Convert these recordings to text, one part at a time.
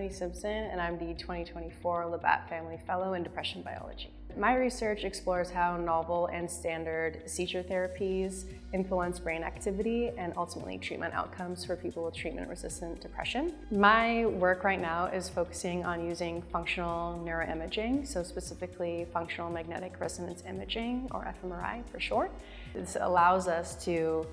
Stephanie Simpson, and I'm the 2024 Labatt Family Fellow in Depression Biology. My research explores how novel and standard seizure therapies influence brain activity and ultimately treatment outcomes for people with treatment-resistant depression. My work right now is focusing on using functional neuroimaging, so specifically functional magnetic resonance imaging, or fMRI for short. This allows us to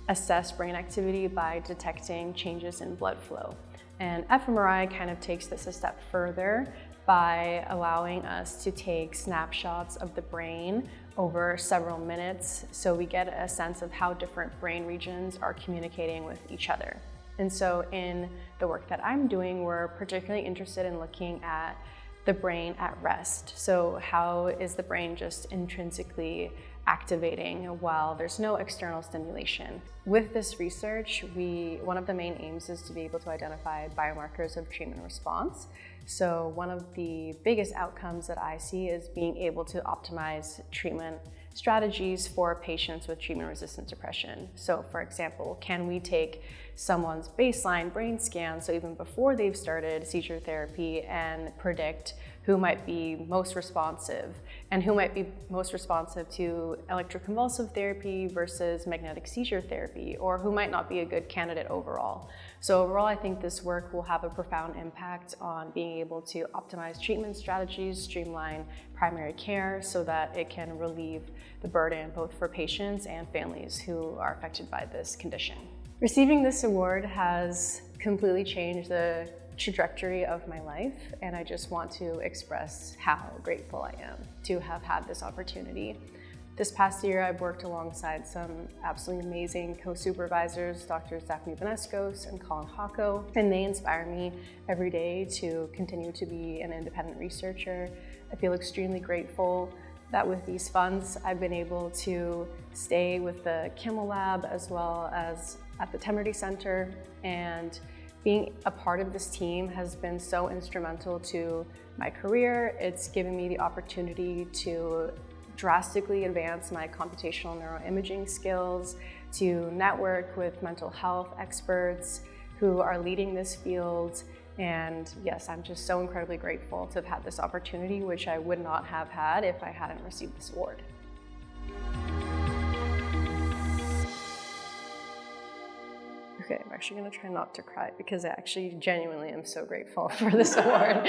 assess brain activity by detecting changes in blood flow. And fMRI kind of takes this a step further by allowing us to take snapshots of the brain over several minutes, so we get a sense of how different brain regions are communicating with each other. And so in the work that I'm doing, we're particularly interested in looking at the brain at rest. So how is the brain just intrinsically activating while there's no external stimulation? With this research, one of the main aims is to be able to identify biomarkers of treatment response. So one of the biggest outcomes that I see is being able to optimize treatment strategies for patients with treatment-resistant depression. So for example, can we take someone's baseline brain scan, so even before they've started seizure therapy, and predict who might be most responsive and who might be most responsive to electroconvulsive therapy versus magnetic seizure therapy, or who might not be a good candidate overall. So overall, I think this work will have a profound impact on being able to optimize treatment strategies, streamline primary care so that it can relieve the burden both for patients and families who are affected by this condition. Receiving this award has completely changed the trajectory of my life, and I just want to express how grateful I am to have had this opportunity. This past year, I've worked alongside some absolutely amazing co-supervisors, Drs. Daphne Benescos and Colin Hocko, and they inspire me every day to continue to be an independent researcher. I feel extremely grateful that with these funds, I've been able to stay with the Kimmel Lab as well as at the Temerty Center, and being a part of this team has been so instrumental to my career. It's given me the opportunity to drastically advance my computational neuroimaging skills, to network with mental health experts who are leading this field. And yes, I'm just so incredibly grateful to have had this opportunity, which I would not have had if I hadn't received this award. Okay, I'm actually gonna try not to cry because I actually genuinely am so grateful for this award.